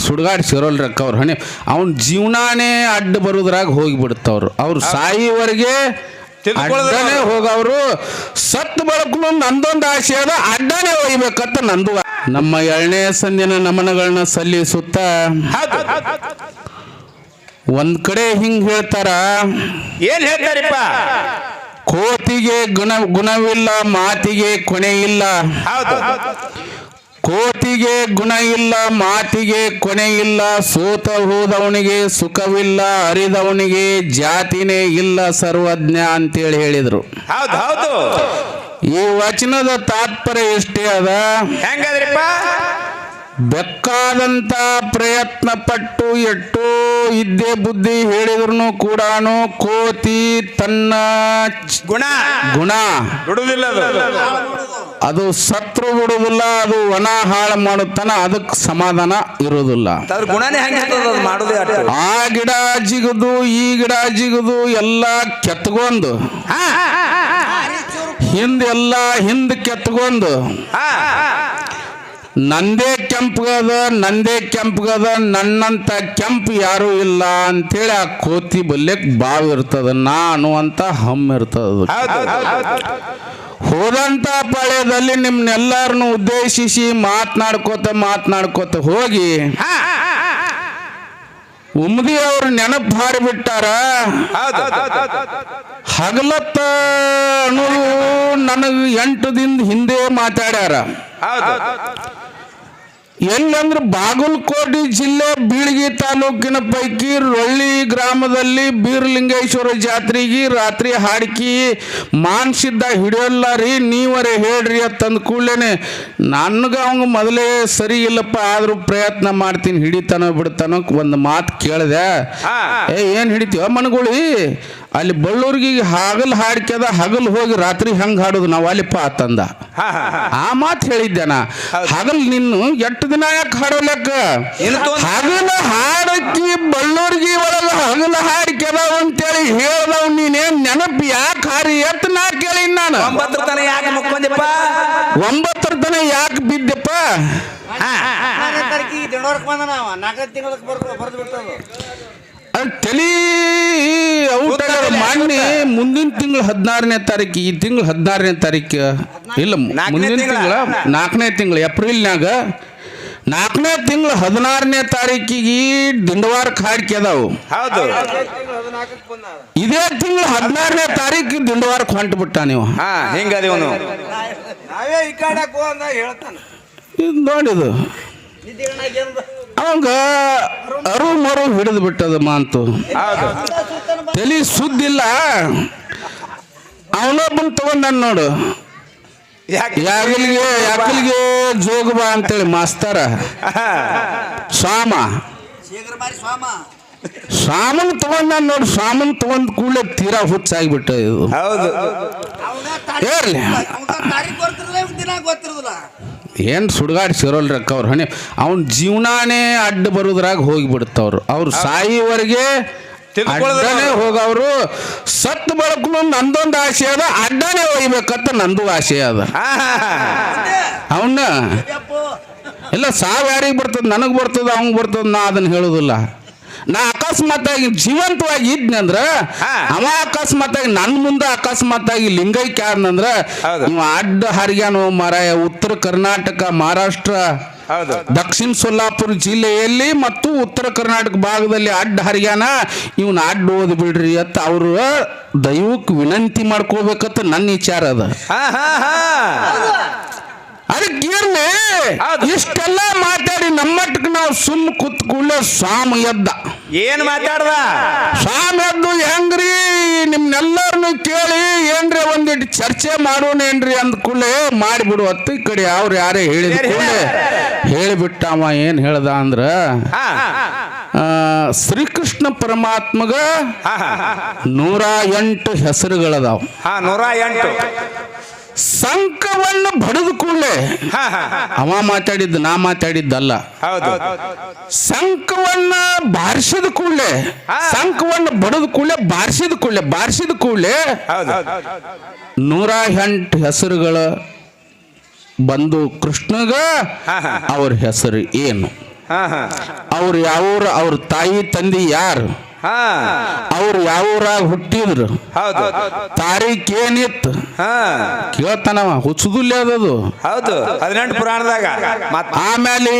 ಸುಡ್ಗಾಡ್ ಸಿರೋಲ್ರಕ್ಕ ಅವ್ರ ಹಣೆ ಅವನ ಜೀವನಾನೇ ಅಡ್ಡ ಬರೋದ್ರಾಗ ಹೋಗಿಬಿಡ್ತವ್ರು. ಅವ್ರು ಸಾಯಿವರೆಗೆ ಅಡ್ಡನೇ ಹೋಗವ್ರು. ಸತ್ತು ಬಳಕಲು ನಂದೊಂದು ಆಸೆ ಅದ, ಅಡ್ಡನೇ ಒಯ್ಬೇಕಂತ ನಂದು. ನಮ್ಮ 2ನೇ ಸಂದಿನ ನಮನಗಳನ್ನ ಸಲ್ಲಿಸುತ್ತ ಒಂದ್ ಕಡೆ ಹಿಂಗ್ ಹೇಳ್ತಾರ. ಏನ್ ಹೇಳ್ತಾರಪ್ಪ? ಕೋತಿಗೆ ಗುಣವಿಲ್ಲ, ಮಾತಿಗೆ ಕೊನೆ ಇಲ್ಲ. ಕೋತಿಗೆ ಗುಣ ಇಲ್ಲ, ಮಾತಿಗೆ ಕೊನೆ ಇಲ್ಲ. ಸೋತ ಹೋದವನಿಗೆ ಸುಖವಿಲ್ಲ, ಅರಿದವನಿಗೆ ಜಾತಿನೇ ಇಲ್ಲ, ಸರ್ವಜ್ಞ ಅಂತೇಳಿ ಹೇಳಿದ್ರು. ಈ ವಚನದ ತಾತ್ಪರ್ಯ ಇಷ್ಟೇ ಅದ. ಹೆಂಗದ್ರಿಪ್ಪ? ಬೇಕಾದಂತ ಪ್ರಯತ್ನ ಪಟ್ಟು ಎಷ್ಟೋ ಇದ್ದೇ ಬುದ್ಧಿ ಹೇಳಿದ್ರು ಕೂಡ ಕೋತಿ ತನ್ನ ಗುಣ ಬಿಡುವುದಿಲ್ಲ. ಅದು ಸತ್ರು ಬಿಡುವುದಿಲ್ಲ, ಅದು ವನ ಹಾಳು ಮಾಡುತ್ತಾನ, ಅದಕ್ಕೆ ಸಮಾಧಾನ ಇರುವುದಿಲ್ಲ. ಆ ಗಿಡ ಜಿಗುದು ಈ ಗಿಡ ಜಿಗುದು ಎಲ್ಲ ಕೆತ್ಕೊಂಡು ಹಿಂದೆ ಕೆತ್ಕೊಂಡು ನಂದೇ ಕೆಂಪಗದ ನನ್ನಂತ ಕೆಂಪು ಯಾರು ಇಲ್ಲ ಅಂತೇಳಿ ಆ ಕೋತಿ ಬಲ್ಯಕ್ ಬಾವು ಇರ್ತದ, ನಾನು ಅಂತ ಹಮ್ಮ ಇರ್ತದ. ಹೋದಂತ ಪಾಳ್ಯದಲ್ಲಿ ನಿಮ್ನೆಲ್ಲಾರನ್ನು ಉದ್ದೇಶಿಸಿ ಮಾತನಾಡ್ಕೋತ ಹೋಗಿ ಉಮ್ದಿ ಅವ್ರು ನೆನಪು ಹಾರಿಬಿಟ್ಟಾರ. ಹಗಲತ್ತ ಅನ್ನೋದು ನನಗೆ 8 ದಿನದ ಹಿಂದೆ ಮಾತಾಡ್ಯಾರ. ಎಲ್ಲಂದ್ರೆ ಬಾಗಲಕೋಟೆ ಜಿಲ್ಲೆ ಬೀಳಗಿ ತಾಲೂಕಿನ ಪೈಕಿ ರೊಳ್ಳಿ ಗ್ರಾಮದಲ್ಲಿ ಬೀರಲಿಂಗೇಶ್ವರ ಜಾತ್ರೆಗೆ ರಾತ್ರಿ ಹಾಡ್ಕಿ ಮಾನ್ಸಿದ್ದ ಹಿಡಿಯೋಲ್ಲ ರೀ, ನೀವರೇ ಹೇಳ್ರಿ ಅಂತಂದ ಕೂಡಲೇ ನನಗೆ ಅವಂಗ ಮೊದಲೇ ಸರಿ ಇಲ್ಲಪ್ಪ, ಆದ್ರೂ ಪ್ರಯತ್ನ ಮಾಡ್ತೀನಿ, ಹಿಡಿತಾನೋ ಬಿಡ್ತಾನೋ ಒಂದು ಮಾತು ಕೇಳಿದೆ. ಏನು ಹಿಡಿತೀವ ಮನಗುಳಿ, ಅಲ್ಲಿ ಬಳ್ಳೂರಿಗೆ ಹಗಲು ಹಾಡ್ಕ್ಯದ, ಹಗಲು ಹೋಗಿ ರಾತ್ರಿ ಹಂಗೆ ಹಾಡೋದು ನಾವು ಅಲ್ಲಿಪ್ಪ ಆತಂದ. ಆ ಮಾತು ಹೇಳಿದ್ದೇನ. ಹಗಲು ನಿನ್ನು 8 ದಿನ ಯಾಕೆ ಹಾಡೋಲೆಕ್ಕ? ಹಗಲು ಹಾಡಕ್ಕಿ ಬಳ್ಳೂರಿಗೆ ಒಳಗೆ ಹಗಲು ಹಾಡ್ಕ್ಯದ ಅಂತೇಳಿ ಹೇಳ್ದವ್ ನೀನೇನ್ ನೆನಪು ಯಾಕೆ ಹಾರಿ ಎತ್ತ ನಾ ಕೇಳಿ ನಾನು. 9 ತನ ಯಾಕೆ ಮುಕ್ಕೊಂದಿಪ್ಪ? 9 ತನ ಯಾಕೆ ಬಿದ್ದಪ್ಪ? ತಲಿ ಔಟ್ ಮಾಡಿ ಮುಂದಿನ ತಿಂಗಳು 16ನೇ ತಾರೀಕು, ಈ ತಿಂಗಳು 16ನೇ ತಾರೀಕು ಇಲ್ಲ, ಮುಂದಿನ ತಿಂಗಳ 4ನೇ ತಿಂಗಳು ಏಪ್ರಿಲ್ನಾಗ 4ನೇ ತಿಂಗಳು 16ನೇ ತಾರೀಕಿಗೆ ದಿಂಡವಾರಕ್ಕೆ ಹಾಡ್ಕ್ಯದಾವು. ಇದೇ ತಿಂಗಳು 16ನೇ ತಾರೀಕು ದಿಂಡವಾರಕ್ಕೆ ಹೊಂಟು ಬಿಟ್ಟ. ನೀವು ಇದು ನೋಡಿದು ಅವಂಗ ಅರು ಹಿಡಿದು ಬಿಟ್ಟದ ಮಾಂತು. ತಲಿ ಸುದ್ದಿಲ್ಲ. ಅವನೊಬ್ಬನ್ ತಗೊಂಡ ನೋಡು, ಯಾಕಲಿಗೆ ಜೋಗಬಾ ಅಂತೇಳಿ ಮಾಸ್ತರ ಸ್ವಾಮನ್ ತಗೊಂಡ ನೋಡು. ಸ್ವಾಮನ್ ತಗೊಂಡ್ ಕೂಡಲೇ ತೀರಾ ಹುಚ್ಚಾಗಿಬಿಟ್ಟ. ಇದು ಏನ್ ಸುಡ್ಗಾಡ್ ಸಿರೋಲ್ರಕ್ಕ ಅವ್ರ ಹಣೆ ಅವನ ಜೀವನಾನೇ ಅಡ್ಡ ಬರೋದ್ರಾಗ ಹೋಗಿಬಿಡ್ತವ್ರು. ಅವ್ರು ಸಾಯಿವರೆಗೆ ಅಡ್ಡನೇ ಹೋಗವ್ರು. ಸತ್ತು ಬಳಕಲು ನಂದೊಂದು ಆಸೆ ಅದ, ಅಡ್ಡನೇ ಒಯ್ಬೇಕಂತ ನಂದು ಆಸೆ ಅದ. ಅವನ್ನ ಇಲ್ಲ, ಸಾವು ಯಾರಿಗೆ ಬರ್ತದ? ನನಗೆ ಬರ್ತದ, ಅವಂಗ ಬರ್ತದ, ನಾ ಅದನ್ನ ಹೇಳುದಿಲ್ಲ. ನಾ ಅಕಸ್ಮಾತ್ತಾಗಿ ಜೀವಂತವಾಗಿ ಇದ್ನಂದ್ರ ಅವ ಅಕಸ್ಮಾತ್ತಾಗಿ ನನ್ನ ಮುಂದೆ ಅಕಸ್ಮಾತ್ತಾಗಿ ಲಿಂಗೈಕ್ಯ ಆದ್ನಂದ್ರ ಇವ ಅಡ್ಡ ಹರಿಯಾಣ ಮಾರಾಯ. ಉತ್ತರ ಕರ್ನಾಟಕ, ಮಹಾರಾಷ್ಟ್ರ, ದಕ್ಷಿಣ ಸೊಲ್ಲಾಪುರ ಜಿಲ್ಲೆಯಲ್ಲಿ ಮತ್ತು ಉತ್ತರ ಕರ್ನಾಟಕ ಭಾಗದಲ್ಲಿ ಅಡ್ಡ ಹರಿಯಾಣ ಇವನ್ ಅಡ್ಡ ಓದ್ ಬಿಡ್ರಿ ಅಂತ ಅವರು ದೈವಕ್ಕೆ ವಿನಂತಿ ಮಾಡ್ಕೋಬೇಕಂತ ನನ್ನ ವಿಚಾರ ಅದ. ಅದಕ್ಕೆ ಇಷ್ಟೆಲ್ಲ ಮಾತಾಡಿ ನಮ್ಮಟ್ಟಕ್ಕೆ ನಾವು ಸುಮ್ಮ ಕೂತ್ಕೊಳ್ಳೆ ಸ್ವಾಮಿ ಎದ್ದ. ಏನ್ ಮಾತಾಡ್ದ? ಸ್ವಾಮಿ ಎದ್ದು ಹೆಂಗ್ರಿ ನಿಮ್ನೆಲ್ಲರನ್ನು ಕೇಳಿ ಏನ್ರಿ ಒಂದಿಟ್ಟು ಚರ್ಚೆ ಮಾಡೋನೇನ್ರಿ ಅಂದ ಕೂಡಲೇ ಮಾಡಿಬಿಡು ಅತ್ತು. ಈ ಕಡೆ ಅವ್ರು ಯಾರೇ ಹೇಳಿದ ಕೂಡಲೇ ಹೇಳಿಬಿಟ್ಟವ. ಏನ್ ಹೇಳ್ದ ಅಂದ್ರ ಶ್ರೀಕೃಷ್ಣ ಪರಮಾತ್ಮಗ 108 ಹೆಸರುಗಳದಾವ್. 108 ಸಂಕವನ್ನು ಬಡಿದ ಕೂಡಲೇ ಅವ ಮಾತಾಡಿದ್ದು, ನಾ ಮಾತಾಡಿದ್ದಲ್ಲ. ಸಂಕವನ್ನ ಬಾರಿಸಿದ ಕೂಡಲೇ, ಸಂಕವನ್ನು ಬಡಿದ ಕೂಡಲೇ, ಬಾರಿಸಿದ ಕೂಡಲೇ 108 ಹೆಸರುಗಳು ಬಂದು ಕೃಷ್ಣಗ ಅವ್ರ ಹೆಸರು ಏನು? ಹಾ ಹಾ ಅವ್ರು ಯಾವ್ರ ಅವ್ರ ತಾಯಿ ತಂದೆ ಯಾರು, ಹಾ ಅವ್ರು ಯಾವ್ರಾಗ ಹುಟ್ಟಿದ್ರು, ಹೌದು ತಾರೀಖ್ ಏನಿತ್ತು ಹಾ ಕೇಳ್ತಾನವ. ಹುಚ್ಚುದುಲ್ಯ ಅದದು. ಹೌದು 18 ಪುರಾಣದಾಗ ಮತ್ ಆಮೇಲೆ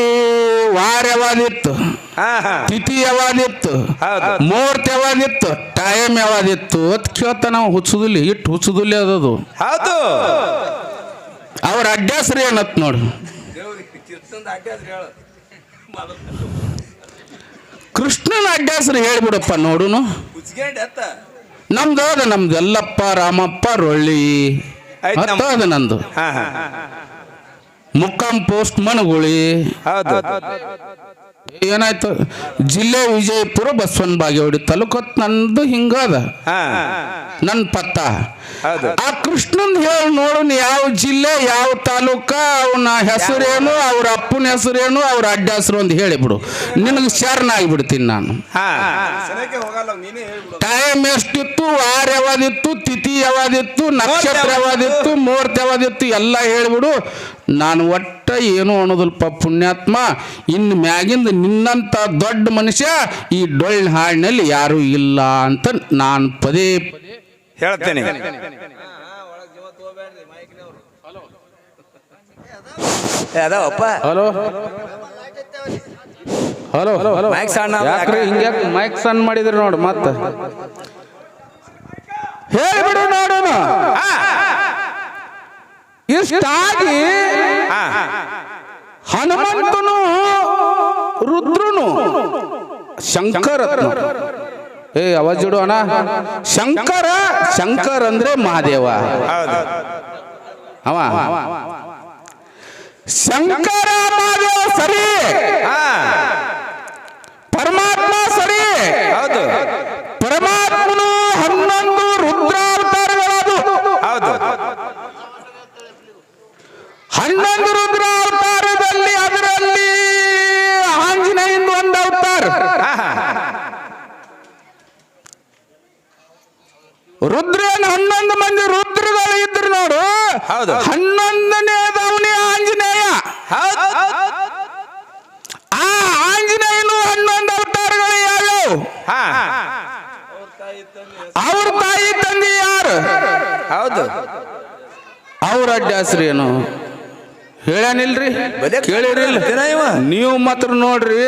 ವಾರ ಯಾವಾದಿತ್ತು, ಹಾ ಹಾ ತಿಥಿ ಯಾವಾದಿತ್ತು, ಹೌದು ಮುಹೂರ್ತ ಯಾವಾದಿತ್ತು, ಟೈಮ್ ಯಾವಾದಿತ್ತು ಅಂತ ಕೇಳ್ತಾನವ. ಹುಚ್ಚುದುಲಿ ಇಟ್ಟು ಹುಚ್ಚುದುಲ್ಯ ಅದದು. ಹೌದು ಅವ್ರ ಅಡ್ಡಾಸ್ರಿ ಏನತ್ ನೋಡು. ಕೃಷ್ಣನ ಅಡ್ಡಾಸ್ರಿ ಹೇಳ್ಬಿಡಪ್ಪ ನೋಡುನು. ನಮ್ದು ಅದ, ನಮ್ದು ಎಲ್ಲಪ್ಪ ರಾಮಪ್ಪ ರೊಳ್ಳಿ ಅದ ನಂದು. ಹಾ ಹಾ ಮುಕ್ಕಾಂ ಪೋಸ್ಟ್ ಮನಗುಳಿ. ಹೌದು ಏನಾಯ್ತು, ಜಿಲ್ಲೆ ವಿಜಯಪುರ ಬಸವನ ಬಾಗೇವಾಡಿ ತಾಲೂಕತ್ ನಂದು ಹಿಂಗದ ಹಾ ನನ್ನ ಪತ್ತ. ಹೌದು ಆ ಕೃಷ್ಣನ್ ಹೇಳಿ ನೋಡು, ಯಾವ ಜಿಲ್ಲೆ ಯಾವ ತಾಲೂಕ, ಅವನ ಹೆಸರೇನು, ಅವ್ರ ಅಪ್ಪನ ಹೆಸರೇನು, ಅವ್ರ ಅಡ್ಡ ಹೆಸರು ಅಂತ ಹೇಳಿಬಿಡು, ನಿನಗೆ ಶರಣಾಗಿಬಿಡ್ತೀನಿ ನಾನು. ಹಾ ಟೈಮ್ ಎಷ್ಟಿತ್ತು, ವಾರ ಯಾವಾದಿತ್ತು, ತಿಥಿ ಯಾವಾದಿತ್ತು, ನಕ್ಷತ್ರ ಯಾವಾದಿತ್ತು, ಮುಹೂರ್ತ ಯಾವಾದಿತ್ತು ಎಲ್ಲ ಹೇಳಿಬಿಡು. ನಾನು ಒಟ್ಟ ಏನು ಅನ್ನೋದಲ್ಪ ಪುಣ್ಯಾತ್ಮ. ಇನ್ನು ಮ್ಯಾಗಿಂದ ನಿನ್ನಂತ ದೊಡ್ಡ ಮನುಷ್ಯ ಈ ಡೊಳ್ಳ ಹಾಡಿನಲ್ಲಿ ಯಾರೂ ಇಲ್ಲ ಅಂತ ನಾನು ಪದೇ ಹೇಳ್ತೇನೆ. ಅದಾವಪ್ಪ ಹಲೋ ಹಲೋ ಹಲೋ ಮೈಕ್ ಸಣ್ಣ ಯಾಕ್ರಿ ಹಿಂಗ್ಯಾಕೆ ಮೈಕ್ ಸಣ್ಣ ಮಾಡಿದ್ರಿ ನೋಡು. ಮತ್ತೆ ಹೇಳಿಬಿಡು ನೋಡೋಣ. ಇಷ್ಟಾಗಿ ಹನುಮಂತನು ರುದ್ರನು ಶಂಕರ, ಅವಾಜ್ ಇಡು ಅಣ್ಣ. ಶಂಕರ, ಶಂಕರ್ ಅಂದ್ರೆ ಮಹಾದೇವ. ಅವ ಶಂಕರ ಮಹಾದೇವ ಸರಿ, ಪರಮಾತ್ಮ ಸರಿ. ಹೌದು ಪರಮಾತ್ಮನು 11 ರುದ್ರಾವತಾರಗಳದು. ಹೌದು 11 ರುದ್ರಾವತಾರದಲ್ಲಿ ಅದರಲ್ಲಿ ಆಂಜನೇಯಂದು ಒಂದು ಅವತಾರ. ರುದ್ರೇನ 11 ಮಂದಿ ರುದ್ರಗಳು ಇದ್ರು ನೋಡು. ಹೌದು 11ನೇದವನೇ ಆಂಜನೇಯ. ಆ ಆಂಜನೇಯನು 11 ಅವತಾರಗಳು ಯಾವ್ಯಾವು? ಅವ್ರ ತಾಯಿ ತಂದೆ ಯಾರು? ಹೌದು ಅವ್ರ ಅಡ್ಡ ಹೆಸರು ಏನು ಹೇಳ್ಯಾನಿಲ್ರಿ, ಕೇಳಿರಿಲ್ಲ ನೀವು ಮಾತ್ರ ನೋಡ್ರಿ.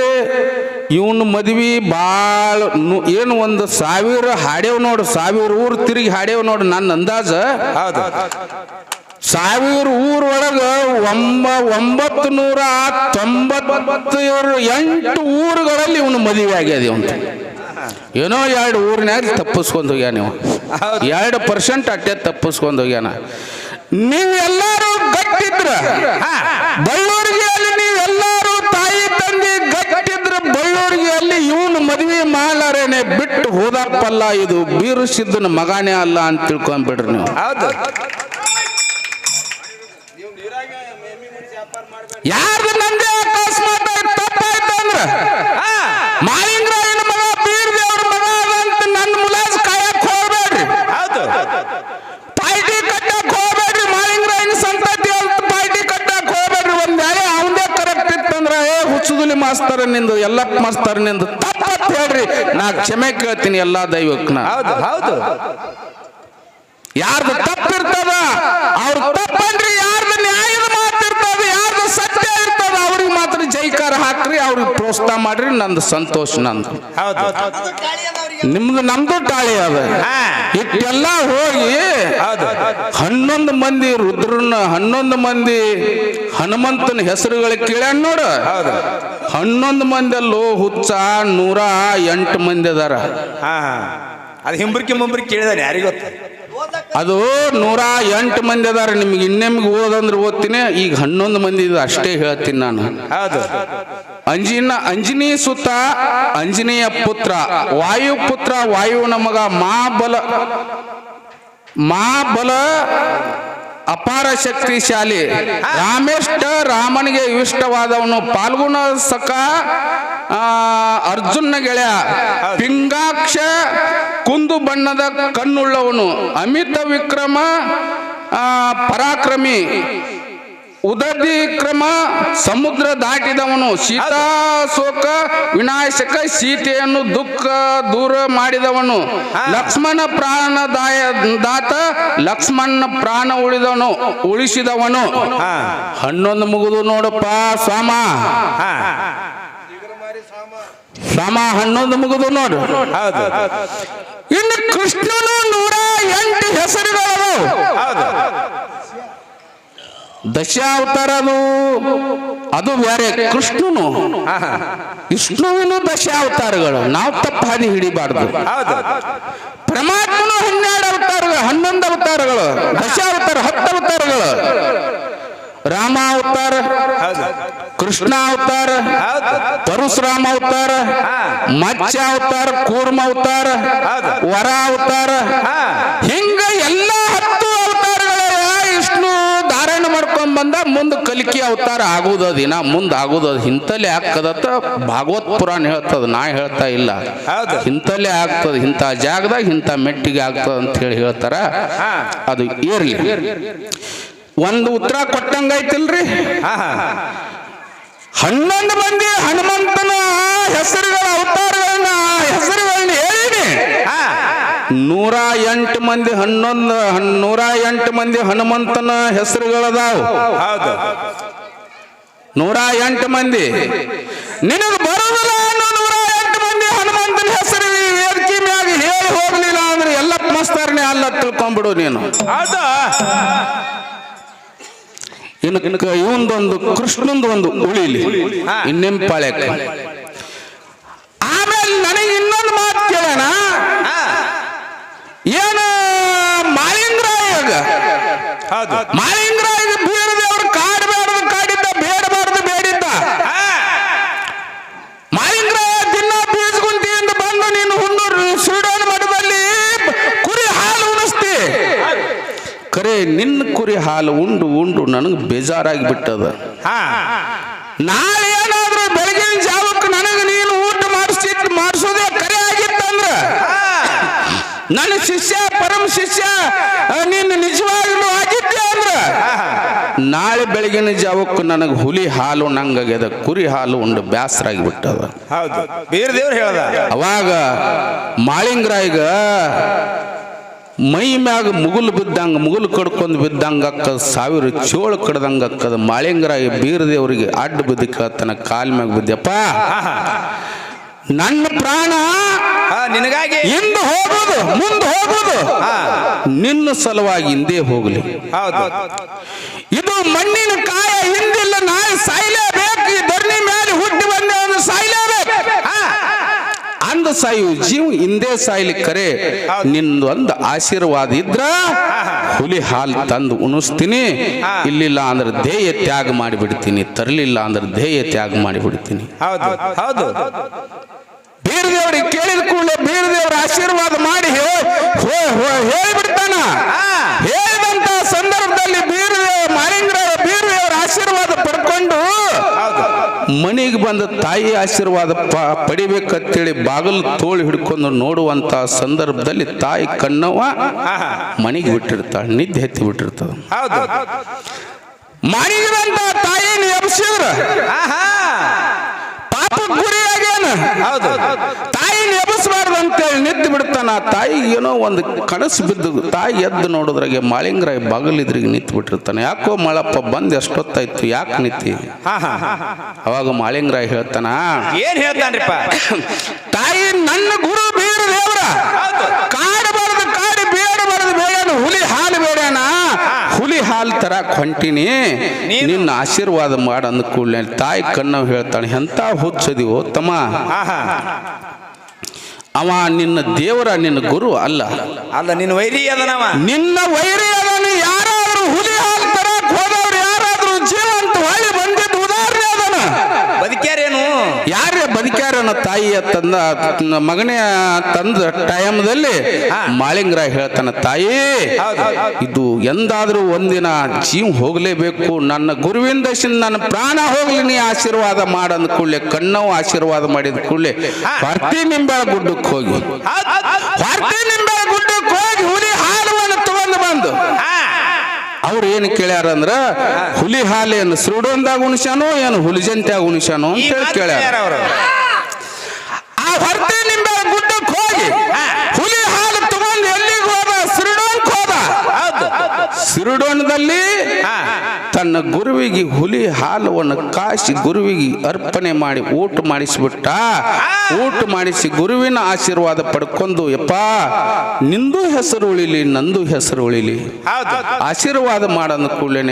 ಇವನು ಮದ್ವಿ ಭಾಳ ಏನು 1,000 ಹಾಡ್ಯವ್ ನೋಡು, 1000 ಊರು ತಿರುಗಿ ಹಾಡ್ಯವ್ ನೋಡು. ನನ್ನ ಅಂದಾಜ 1000 ಊರೊಳಗ 998 ಊರುಗಳಲ್ಲಿ ಇವನು ಮದುವೆ ಆಗ್ಯದ. ಇವನು ಏನೋ 2 ಊರಿನಾಗ ತಪ್ಪಿಸ್ಕೊಂಡು ಹೋಗ್ಯಾನ. ನೀವು 2% ಅಟ್ಟೆ ತಪ್ಪಿಸ್ಕೊಂಡು ಹೋಗ್ಯಾನ. ನೀವೆಲ್ಲರೂ ಗಟ್ಟಿದ್ರ ಬಳ್ಳೂರಿಗೆ ಅಲ್ಲಿ, ನೀವೆಲ್ಲರೂ ತಾಯಿ ತಂದೆ ಗಟ್ಟಿದ್ರ ಬಳ್ಳೂರಿಗೆ ಅಲ್ಲಿ ಇವನು ಮದುವೆ ಮಾಡಾರೇನೆ ಬಿಟ್ಟು ಹೋದಪ್ಪಲ್ಲ, ಇದು ಬೀರುಸಿದ್ದನ ಮಗನೇ ಅಲ್ಲ ಅಂತ ತಿಳ್ಕೊಂಡ್ಬಿಡ್ರಿ ನೀವು. ಯಾರ್ದು ನಂದೇ ಅಕಸ್ಮಾತ್ ತಪ್ಪಾಯ್ತು ಅಂದ್ರ ಮಾಲಿಂಗರಾಯನ ಮಗ ಬೀರ್ ದೇವ್ರ ಮಗ ಅಂತ ನನ್ನ ಮುಲಾಜ್ ಕಾಯಕ್ ಹೋಗ್ಬೇಡ್ರಿ. ಪಾರ್ಟಿ ಕಟ್ಟಕ್ ಹೋಗ್ಬೇಡ್ರಿ. ಮಾಲಿಂಗರಾಯನ ಸಂತತಿ ಅಂತ ಪಾರ್ಟಿ ಕಟ್ಟಕ್ ಹೋಗ್ಬೇಡ್ರಿ. ಒಂದ್ ವೇಳೆ ಅವಂದೇ ಕರೆಕ್ಟ್ ಇತ್ತಂದ್ರ ಹುಚ್ಚುದುಲಿ ಮಾಸ್ತರ ನಿಂದು, ಎಲ್ಲಪ್ಪ ಮಾಸ್ತರ ನಿಂದು ತಪ್ಪತ್ ಹೇಳ್ರಿ, ನಾ ಕ್ಷಮೆ ಕೇಳ್ತೀನಿ ಎಲ್ಲಾ ದೈವಕ್ನ. ಹೌದು ಯಾರ್ದು ತಪ್ಪಿರ್ತದ ಅವ್ರ ತಪ್ಪನ್ರಿ, ಯಾರ್ದು ನ್ಯಾಯದ ಮಾತಿರ್ತದ, ಯಾರ್ದು ಸತ್ಯ ಇರ್ತದ ಅವ್ರಿಗೆ ಮಾತ್ರ ಜೈಕಾರ ಹಾಕ್ರಿ, ಅವ್ರಿಗೆ ಪ್ರೋತ್ಸಾಹ ಮಾಡ್ರಿ. ನಂದು ಸಂತೋಷ. ನಂದು ನಿಮ್ದು ನಮ್ದು ಟಾಳಿ ಅದ. ಇಟ್ಟೆಲ್ಲ ಹೋಗಿ 11 ಮಂದಿ ರುದ್ರನ 11 ಮಂದಿ ಹನುಮಂತನ ಹೆಸರುಗಳು ಕೇಳ್ಯಾನ ನೋಡು. 11 ಮಂದಿ ಅಲ್ಲೋ ಹುಚ್ಚ 108 ಮಂದಿ ಅದಾರ. ಅದು ಹಿಂಬರ್ಕಿ ಮುಂಬರ್ಕಿ ಕೇಳಿದಾನೆ ಯಾರಿಗ ಗೊತ್ತ. ಅದು 108 ಮಂದಿ ಅದಾರ. ನಿಮ್ಗೆ ಇನ್ನೆಮ್ಗೆ ಓದಂದ್ರೆ ಓದ್ತೀನಿ. ಈಗ 11 ಮಂದಿ ಇದು ಅಷ್ಟೇ ಹೇಳ್ತೀನಿ ನಾನು. ಅಂಜನಿ ಸುತ ಅಂಜನೇಯ ಪುತ್ರ, ವಾಯುಪುತ್ರ ವಾಯುವಿನ ಮಗ, ಮಹಾಬಲ ಅಪಾರ ಶಕ್ತಿಶಾಲಿ, ರಾಮೇಷ್ಟ ರಾಮನಿಗೆ ಇಷ್ಟವಾದವನು, ಪಾಲ್ಗುಣ ಸಖ ಅರ್ಜುನ ಗೆಳೆಯ, ಪಿಂಗಾಕ್ಷ ಕುಂದು ಬಣ್ಣದ ಕಣ್ಣುಳ್ಳವನು, ಅಮಿತ ವಿಕ್ರಮ ಪರಾಕ್ರಮಿ, ಉದತಿ ಕ್ರಮ ಸಮುದ್ರ ದಾಟಿದವನು, ಸೀತಾಶೋಕ ವಿನಾಶಕ, ಸೀತೆಯನ್ನು ದುಃಖ ದೂರ ಮಾಡಿದವನು, ಲಕ್ಷ್ಮಣ ದಾತ ಲಕ್ಷ್ಮಣ ಪ್ರಾಣ ಉಳಿಸಿದವನು. 11 ಮುಗಿದು ನೋಡಪ್ಪ ಸ್ವಾಮ, 11 ಮುಗಿದು ನೋಡು. ಇನ್ನು ಕೃಷ್ಣನು 108 ಹೆಸರುಗಳು, ದಶಾವತಾರದು ಅದು ಬೇರೆ. ಕೃಷ್ಣನು ವಿಷ್ಣುವಿನ ದಶಾವತಾರಗಳು, ನಾವು ತಪ್ಪ ಹಾದಿ ಹಿಡಿಬಾರ್ದು. ಪರಮಾತ್ಮನು 12 ಅವತಾರಗಳು, 11 ಅವತಾರಗಳು, ದಶಾವತಾರ 10 ಅವತಾರಗಳು. ರಾಮ ಅವತಾರ, ಕೃಷ್ಣ ಅವತಾರ, ಪರಶುರಾಮ ಅವತಾರ, ಮತ್ಸ್ಯ ಅವತಾರ, ಕೂರ್ಮ ಅವತಾರ, ವರ ಅವತಾರ, ಹಿಂಗ ಎಲ್ಲ 10 ಅವತಾರಗಳ ವಿಷ್ಣು ಧಾರಣ ಮಾಡ್ಕೊಂಡ್ ಬಂದ. ಮುಂದೆ ಕಲಿಕೆ ಅವತಾರ ಆಗುವುದು, ದಿನ ಮುಂದೆ ಆಗುವುದು. ಇಂತಲೇ ಆಗ್ತದತ್ತ ಭಾಗವತ್ ಪುರಾಣ ಹೇಳ್ತದ, ನಾ ಹೇಳ್ತಾ ಇಲ್ಲ. ಇಂತಲೇ ಆಗ್ತದ, ಇಂಥ ಜಾಗದಾಗ ಇಂಥ ಮೆಟ್ಟಿಗೆ ಆಗ್ತದ ಅಂತ ಹೇಳ್ತಾರ. ಅದು ಇರ್ಲಿ. ಒಂದು ಉತ್ತರ ಕೊಟ್ಟಂಗೈತಿಲ್ರಿ. 11 ಮಂದಿ ಹನುಮಂತನ ಹೆಸರುಗಳ ಅವತಾರಗಳನ್ನ ಹೇಳಿನಿ. 108 ಮಂದಿ 108 ಮಂದಿ ಹನುಮಂತನ ಹೆಸರುಗಳದಾವ. 108 ಮಂದಿ ನಿನಗೆ ಬರೋದಿಲ್ಲ ಅನ್ನೋ 108 ಮಂದಿ ಹನುಮಂತನ ಹೆಸರು ವೇದಿಕೆ ಮ್ಯಾಗ ಹೇಳಿ ಹೋಗ್ಲಿಲ್ಲ ಅಂದ್ರೆ ಎಲ್ಲ ಮಸ್ತರ್ನೆ ಅಲ್ಲ ತಿಳ್ಕೊಂಡ್ಬಿಡು ನೀನು. ಇನ್ನು ಇವಂದೊಂದು ಕೃಷ್ಣಂದು ಒಂದು ಉಳಿಲಿ, ಇನ್ನೆಂಪಾಳ್ಯಕ್ಕೆ. ಆಮೇಲೆ ನನಗೆ ಇನ್ನೊಂದು ಮಾತು ಕೇಳೋಣ. ಏನು ಮಾಳಿಂಗರಾಯಗ ಬೀರದೇವ್ರು ಕಾಡಬಾರದು ಕಾಡಿದ್ದ, ಬೇಡಬಾರದು ಬೇಡಿದ್ದ. ಮಾಳಿಂಗರಾಯ ದಿನ ಬೀಜಗುಂಟಿಯಿಂದ ಬಂದು ನೀನು ಹುಣ್ಣೂರು ಸೂಡೋಣ ಮಠದಲ್ಲಿ ಕುರಿ ಹಾಲು ಉಣಿಸ್ತಿ. ಕರೆ ನಿನ್ನ ಕುರಿ ಹಾಲು ಉಂಡು ಉಂಡು ನನಗೆ ಬೇಜಾರಾಗಿ ಬಿಟ್ಟದ. ನಾಳೆ ಏನಾದ್ರೂ ಬೆಳಗಿನ ಜಾವಕ್ಕೆ ನನಗೆ ನೀನು ಊಟ ಮಾಡಿಸೋದೇ ಕರೆ ಆಗಿತ್ತಂದ್ರ, ನನ್ನ ಶಿಷ್ಯ ಪರಮ ಶಿಷ್ಯ ನೀನು ನಿಜವಾಗ್ಲೂ ಆಗಿದ್ದೆ ಅಂದ್ರ, ನಾಳೆ ಬೆಳಗಿನ ಜಾವಕ್ಕೆ ನನಗೆ ಹುಲಿ ಹಾಲು ನಂಗಾಗ್ಯದ, ಕುರಿ ಹಾಲು ಉಂಡು ಬ್ಯಾಸರಾಗಿ ಬಿಟ್ಟದ. ಅವಾಗ ಮಾಳಿಂಗರಾಯಿಗ ಮೈ ಮ್ಯಾಗ ಮುಗುಲು ಬಿದ್ದಂಗ, ಮುಗುಲು ಕಡ್ಕೊಂಡು ಬಿದ್ದಂಗ ಅಕ್ಕದ, 1000 ಚೋಳು ಕಡ್ದಂಗ ಅಕ್ಕದ. ಮಾಳಿಂಗರಾಯ ಬೀರದೇವರಿಗೆ ಅಡ್ಡ ಬಿದ್ದು ಕೇಳ್ತಾನ, ಕಾಲ್ ಮ್ಯಾಗ ಬಿದ್ದಪ್ಪ, ನನ್ನ ಪ್ರಾಣ ನಿನಗಾಗಿ ಹಿಂದೆ ಹೋಗೋದು ಮುಂದೆ ಹೋಗೋದು ನಿನ್ನ ಸಲುವಾಗಿ ಹಿಂದೆ ಹೋಗಲಿ. ಇದು ಮಣ್ಣಿನ ಕಾಯ, ಹಿಂದಿಲ್ಲ, ನಾಳೆ ಸಾಯ್ಲೇಬೇಕು. ಈ ಧರಣಿ ಮೇಲೆ ಹುಟ್ಟಿ ಬಂದೆ ಒಂದು ಸಾಯ್ಲೇಬೇಕು. ಅಂದ ಸಾಯು ಜೀವ ಹಿಂದೆ ಸಾಯ್ಲಿಕ್ಕೆ ಕರೆ ನಿಂದು ಒಂದು ಆಶೀರ್ವಾದ ಇದ್ರ ಹುಲಿ ಹಾಲು ತಂದು ಉಣಿಸ್ತೀನಿ. ಇಲ್ಲಿಲ್ಲ ಅಂದ್ರೆ ದೇಹ ತ್ಯಾಗ ಮಾಡಿಬಿಡ್ತೀನಿ, ತರಲಿಲ್ಲ ಅಂದ್ರೆ ದೇಹ ತ್ಯಾಗ ಮಾಡಿಬಿಡ್ತೀನಿ. ಬೀರದೇವರಿಗೆ ಕೇಳಿದ ಕೂಡಲೇ ಬೀರದೇವರ ಆಶೀರ್ವಾದ ಮಾಡಿ ಹೇಳಿಬಿಡ್ತಾನ. ಹೇಳಿದಂತ ಸಂದರ್ಭದಲ್ಲಿ ಮಾಳಿಂಗರಾಯ ಬೀರದೇವರ ಆಶೀರ್ವಾದ ಪಡ್ಕೊಂಡು ಮನೆಗೆ ಬಂದ ತಾಯಿ ಆಶೀರ್ವಾದ ಪಡಿಬೇಕಂತೇಳಿ ಬಾಗಿಲು ತೋಳಿ ಹಿಡ್ಕೊಂಡು ನೋಡುವಂತ ಸಂದರ್ಭದಲ್ಲಿ ತಾಯಿ ಕಣ್ಣವ ಮನೆಗೆ ಬಿಟ್ಟಿರ್ತಾಳೆ, ನಿದ್ದೆ ಎತ್ತಿ ಬಿಟ್ಟಿರ್ತದ. ಮನೆಗಿದಂತ ತಾಯಿನ ಎಬ್ಸಿದ್ರ ಪಾಪ ಗುರಿಯಾಗೇನ, ತಾಯಿನ ಎಬ್ಬಿಸಬಾರ್ದು ಅಂತೇಳಿ ನಿದ್ದು ಬಿಡ್ತಾನ. ತಾಯಿಗೆ ಏನೋ ಒಂದು ಕನಸು ಬಿದ್ದು ತಾಯಿ ಎದ್ದು ನೋಡಿದ್ರಾಗೆ ಮಾಳಿಂಗರಾಯ ಬಾಗಿಲಿದ್ರಿಗೆ ನಿಂತು ಬಿಟ್ಟಿರ್ತಾನೆ. ಯಾಕೋ ಮಳಪ್ಪ ಬಂದ್ ಎಷ್ಟೊತ್ತಾಯ್ತು, ಯಾಕೆ ನಿಂತಿ? ಅವಾಗ ಮಾಳಿಂಗರಾಯ ಹೇಳ್ತಾನ, ಏನ್ ಹೇಳ್ತಾನ್ರಿಪ್ಪ? ತಾಯಿ ನನ್ನ ಗುರು ಬೀರದೇವ್ರ ಕಾಡಬಾರದು ಕಾಡಿ ಬೇಡಬಾರದು ಬೇಡ, ಹುಲಿ ಹಾಲು ಬೇಡಣ, ಹುಲಿ ಹಾಲು ತರಕ್ ಹೊಂಟಿನಿ, ನಿನ್ನ ಆಶೀರ್ವಾದ ಮಾಡ ಅಂದ ಕೂಡಲೇ ತಾಯಿ ಕಣ್ಣವ್ ಹೇಳ್ತಾನೆ, ಎಂತ ಹುಚ್ಚದಿವೋ ತಮ್ಮ, ಅವ ನಿನ್ನ ದೇವರ, ನಿನ್ನ ಗುರು ಅಲ್ಲ. ನಿನ್ನ ವೈರಿ ಅದನವ, ನಿನ್ನ ವೈರಿ ಅದನ್ನು. ಯಾರಾದ್ರೂ ಹುಲಿ ಹಾಲು ತರಕ್ ಹೋದವ್ರು ಯಾರಾದ್ರೂ ಜೀವಂತ ಹೊಳ್ಳಿ ಬಂದಿದ್ದು ಉದಾಹರಣೆ ಅದನ. ಬದುಕ್ಯಾರೇನು? ಯಾರೇ ಬದುಕ್ಯಾರನ ತಾಯಿಯ ತಂದ ಮಗನೇ ತಂದ ಟೈಮ್ದಲ್ಲಿ ಮಾಳಿಂಗರಾಯ ಹೇಳ್ತಾನ, ತಾಯಿ ಇದು ಎಂದಾದ್ರೂ ಒಂದಿನ ಜೀವ ಹೋಗ್ಲೇಬೇಕು, ನನ್ನ ಗುರುವಿಂದ ನನ್ನ ಪ್ರಾಣ ಹೋಗ್ಲಿ, ನೀ ಆಶೀರ್ವಾದ ಮಾಡಂದ ಕೂಡಲೇ ಕಣ್ಣವು ಆಶೀರ್ವಾದ ಮಾಡಿದ ಕೂಡಲೇ ಪಾರ್ತಿ ನಿಂಬೆಳ ಗುಡ್ಡಕ್ಕೆ ಹೋಗಿ ಹುಲಿ ಹಾಲುವನ್ನು ತಗೊಂಡು ಬಂದು ಅವ್ರು ಏನು ಕೇಳ್ಯಾರ ಅಂದ್ರ ಹುಲಿ ಹಾಲು ಏನು ಸುರುಡೊಂದಾಗ ಉಣಿಸ್ಯಾನೋ ಏನು ಹುಲಿಜಂತ್ಯಾಗ ಉಣಿಸ್ಯಾನೋ ಅಂತ ಹೇಳಿ ಕೇಳ್ಯಾರ. ಅವರು ಆ ಹೊರತೆ ನಿಂಬೆ ಗುಡ್ಡಕ್ಕೆ ಹೋಗಿ ಹುಲಿ ಹಾಲು ತಗೊಂಡು ಎಲ್ಲಿಗೆ ಹೋದ? ಸಿರುಡೋನ್ಕ್ ಹೋದ. ಸಿರುಡೋಣದಲ್ಲಿ ತನ್ನ ಗುರುವಿಗೆ ಹುಲಿ ಹಾಲವನ್ನು ಕಾಸಿ ಗುರುವಿಗೆ ಅರ್ಪಣೆ ಮಾಡಿ ಊಟ ಮಾಡಿಸಿಬಿಟ್ಟ. ಊಟ ಮಾಡಿಸಿ ಗುರುವಿನ ಆಶೀರ್ವಾದ ಪಡ್ಕೊಂಡು, ಯಪ್ಪ ನಿಂದು ಹೆಸರು ಉಳಿಲಿ ನಂದು ಹೆಸರು ಉಳಿಲಿ ಆಶೀರ್ವಾದ ಮಾಡಂದ ಕೂಡಲೇ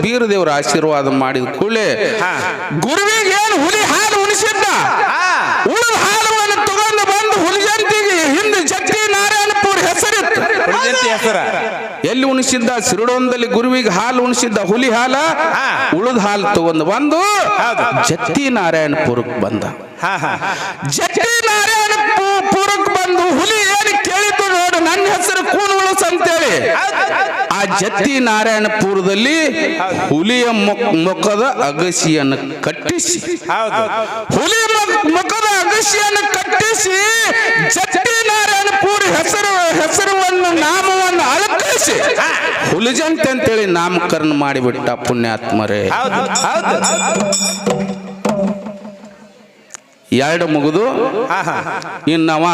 ಬೀರ ದೇವರ ಆಶೀರ್ವಾದ ಮಾಡಿದ ಕೂಡಲೇ ಗುರುವಿಗೆ ಏನು ಹುಲಿ ಹಾಲು ಉಣಿಸಿದ್ದ, ಉಳಿದ ಹಾಲುವನ್ನು ತಗೊಂಡು ಬಂದು ಹುಲಿಜಂತಿಗೆ ಹಿಂದೆ ಜಟ್ಟಿ ನಾರಾಯಣಪುರ ಹೆಸರಿತ್ತು. ಹೆಸರ ಎಲ್ಲಿ ಉಣಿಸಿದ್ದ? ಸಿರುಡೋನದಲ್ಲಿ ಗುರುವಿಗೆ ಹಾಲು ಉಣಿಸಿದ್ದ ಹುಲಿ ಹಾಲ. ಉಳಿದ ಹಾಲು ತಗೊಂಡು ಬಂದು ಜಟ್ಟಿ ನಾರಾಯಣಪುರಕ್ಕೆ ಬಂದ. ಜಟ್ಟಿ ನಾರಾಯಣಪುರಕ್ಕೆ ಬಂದು ಹುಲಿ ಏನು ಕೇಳಿದ್ದು ನೋಡು, ನನ್ನ ಹೆಸರು ಕೂನ್ ಉಳಸ್ ಅಂತೇಳಿ ಆ ಜಟ್ಟಿ ನಾರಾಯಣಪುರದಲ್ಲಿ ಹುಲಿಯ ಮುಖದ ಅಗಸಿಯನ್ನು ಕಟ್ಟಿಸಿ, ಹುಲಿ ಮುಖದ ಅಗಸಿಯನ್ನು ಕಟ್ಟಿಸಿ ಜಟ್ಟಿ ನಾರಾಯಣಪುರ ಹೆಸರನ್ನು ನಾಮವನ್ನು ಅಳಕಳಿಸಿ ಹುಲಿಜಂತೆ ಅಂತೇಳಿ ನಾಮಕರಣ ಮಾಡಿಬಿಟ್ಟ ಪುಣ್ಯಾತ್ಮರೇ. ಎರಡು ಮುಗಿದು ಇನ್ನವ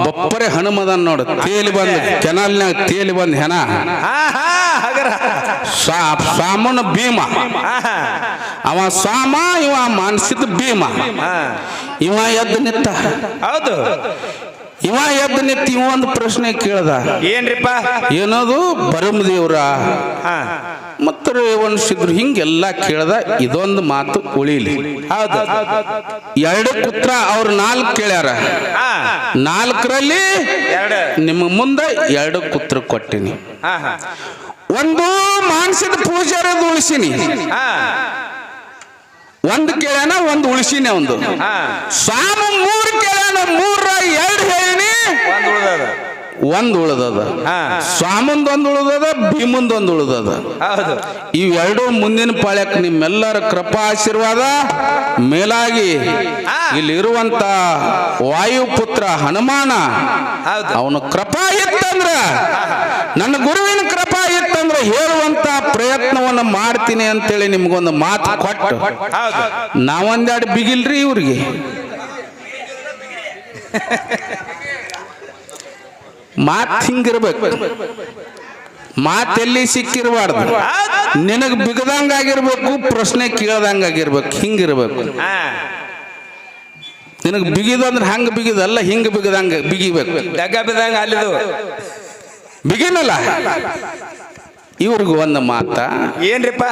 ಬಪ್ಪರೆ ಹನುಮದನ್ ನೋಡು, ತೇಲಿ ಬಂದ ಕೆನಾಲ್ನಾಗ ತೇಲಿ ಬಂದ ಹೆಣ ಸಾಮನ ಭೀಮ. ಅವ ಸಾಮ, ಇವ ಮಾನಸಿದ ಭೀಮ. ಇವ ಎದ್ದು ನಿಂತ. ಹೌದು, ಇವ ಎದ್ದು ನಿಂತ ಇವ ಒಂದು ಪ್ರಶ್ನೆ ಕೇಳ್ದ. ಏನ್ರಿಪ್ಪ? ಏನದು? ಬರಮದೇವ್ರ ಮತ್ತು ರೇವಣಿಸಿದ್ರು ಹಿಂಗೆಲ್ಲ ಕೇಳ್ದ. ಇದೊಂದು ಮಾತು ಉಳಿಲಿ. ಹೌದು, ಎರಡು ಪುತ್ರ ಅವ್ರು 4 ಕೇಳ್ಯಾರ. 4ರಲ್ಲಿ ನಿಮ್ಮ ಮುಂದೆ 2 ಪುತ್ರ ಕೊಟ್ಟಿನಿ. ಒಂದು ಮಾನಸಿದ ಪೂಜಾರದ ಉಳಿಸಿನಿ, ಒಂದು ಕೇಳ್ಯಾನ, ಒಂದು ಉಳಿಸಿನಿ. ಒಂದು ಸ್ವಾಮ 3 ಕೇಳ್ಯಾನ, 3 2 ಹೇಳಿನಿ, ಒಂದು ಉಳಿದದ. ಸ್ವಾಮಂದೊಂದು ಉಳಿದದ, ಭೀಮಂದೊಂದು ಉಳಿದದ. ಇವೆರಡು ಮುಂದಿನ ಪಾಳ್ಯಕ್ಕೆ ನಿಮ್ಮೆಲ್ಲರ ಕೃಪಾ ಆಶೀರ್ವಾದ ಮೇಲಾಗಿ ಇಲ್ಲಿರುವಂತ ವಾಯುಪುತ್ರ ಹನುಮಾನ ಅವನು ಕೃಪಾ ಇತ್ತಂದ್ರ, ನನ್ನ ಗುರುವಿನ ಕೃಪಾ ಇತ್ತಂದ್ರ ಹೇಳುವಂತ ಪ್ರಯತ್ನವನ್ನು ಮಾಡ್ತೀನಿ ಅಂತೇಳಿ ನಿಮ್ಗೊಂದು ಮಾತು ಕೊಟ್ಟು ನಾವೊಂದೆರಡು ಬಿಗಿಲ್ರಿ ಇವ್ರಿಗೆ. ಮಾತ್ ಹಿಂಗಿರ್ಬೇಕು, ಮಾತೆಲ್ಲಿ ಸಿಕ್ಕಿರಬಾರ್ದು, ನಿನಗ್ ಬಿಗದಂಗಾಗಿರ್ಬೇಕು, ಪ್ರಶ್ನೆ ಕೇಳ್ದಂಗಾಗಿರ್ಬೇಕು, ಹಿಂಗಿರ್ಬೇಕು. ನಿನಗ್ ಬಿಗಿದಂದ್ರೆ ಹಂಗ ಬಿಗಿದಲ್ಲ, ಹಿಂಗ ಬಿಗದಂಗ ಬಿಗಿಬೇಕು. ಡಗ್ಗ ಬಿದ್ದಂಗ ಅಲ್ಲಿದು ಬಿಗಿನಲ್ಲ. ಇವ್ರಿಗೂ ಒಂದು ಮಾತ ಏನ್ರಿಪ್ಪ?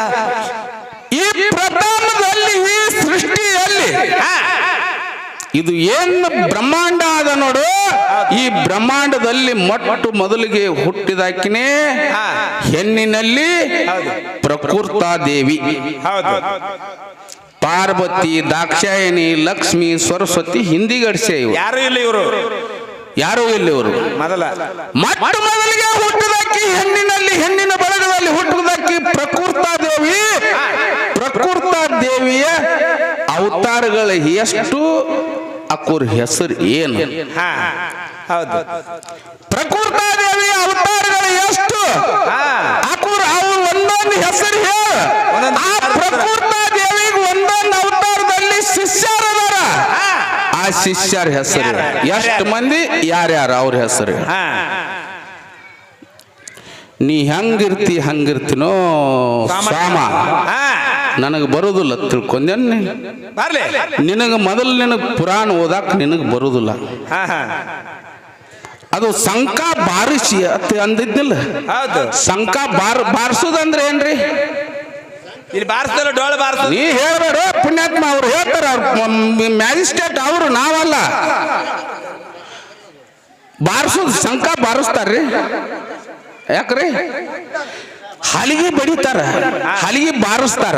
ಈ ಪ್ರಥಮದಲ್ಲಿ ಈ ಸೃಷ್ಟಿಯಲ್ಲಿ ಇದು ಏನು ಬ್ರಹ್ಮಾಂಡ ಅದ ನೋಡು, ಈ ಬ್ರಹ್ಮಾಂಡದಲ್ಲಿ ಮೊದಲಿಗೆ ಹುಟ್ಟಿದಾಕಿನೇ ಹೆಣ್ಣಿನಲ್ಲಿ ಪ್ರಕೃತಾ ದೇವಿ, ಪಾರ್ವತಿ, ದಾಕ್ಷಾಯಣಿ, ಲಕ್ಷ್ಮಿ, ಸರಸ್ವತಿ ಹಿಂದಿಗಡಿಸೆ. ಯಾರು ಇಲ್ಲ ಇವರು, ಯಾರೂ ಇಲ್ಲ ಇವರು. ಮೊದಲಿಗೆ ಹುಟ್ಟಿದಾಕಿ ಹೆಣ್ಣಿನಲ್ಲಿ, ಹೆಣ್ಣಿನ ಬಳಗದಲ್ಲಿ ಹುಟ್ಟಿದಾಕಿ ಪ್ರಕೃತಾ ದೇವಿ. ಪ್ರಕೃತಾ ದೇವಿಯ ಅವತಾರಗಳ ಎಷ್ಟು, ಅಕ್ಕೂರ್ ಹೆಸರು ಏನು? ಪ್ರಕೃತಾ ದೇವಿಯ ಅವತಾರಗಳು ಎಷ್ಟು, ಅಕ್ಕೂರ್ ಅವ್ರು ಒಂದೊಂದು ಹೆಸರು ಹೇಳ. ಆ ಪ್ರಕೃತಾ ದೇವಿಗೆ ಒಂದೊಂದು ಅವತಾರದಲ್ಲಿ ಶಿಷ್ಯರದಾರ. ಆ ಶಿಷ್ಯರ ಹೆಸರು ಎಷ್ಟು ಮಂದಿ, ಯಾರ್ಯಾರು ಅವ್ರ ಹೆಸರು. ನೀ ಹೆಂಗಿರ್ತಿ ಹಂಗಿರ್ತೀನೋ ಸಾಮ, ನನಗೆ ಬರುದಿಲ್ಲ ತಿಳ್ಕೊಂಡೇನೆ. ನಿನಗೆ ಮೊದಲು ನಿನಗೆ ಪುರಾಣ ಓದಾಕ ನಿನಗೆ ಬರುದಿಲ್ಲ. ಅದು ಸಂಕ ಬಾರಿಸಿ ಅಂತ ಅಂದಿದ್ನಿಲ್ಲ. ಸಂಕ ಬಾರಿಸೋದಂದ್ರೆ ಏನ್ರಿ? ಇಲ್ಲಿ ಬಾರಿಸ್ತಾರ, ಡೋಳ ಬಾರಿಸ. ನೀ ಹೇಳ್ಬೇಡ ಪುಣ್ಯಾತ್ಮ, ಅವ್ರು ಹೇಳ್ತಾರ, ಮ್ಯಾಜಿಸ್ಟ್ರೇಟ್ ಅವರು, ನಾವಲ್ಲ. ಬಾರಿಸೋದು ಸಂಕ ಬಾರಿಸ್ತಾರ್ರಿ. ಯಾಕ್ರಿ? ಹಲಿಗೆ ಬಡಿತಾರ, ಹಲಿಗೆ ಬಾರಿಸ್ತಾರ.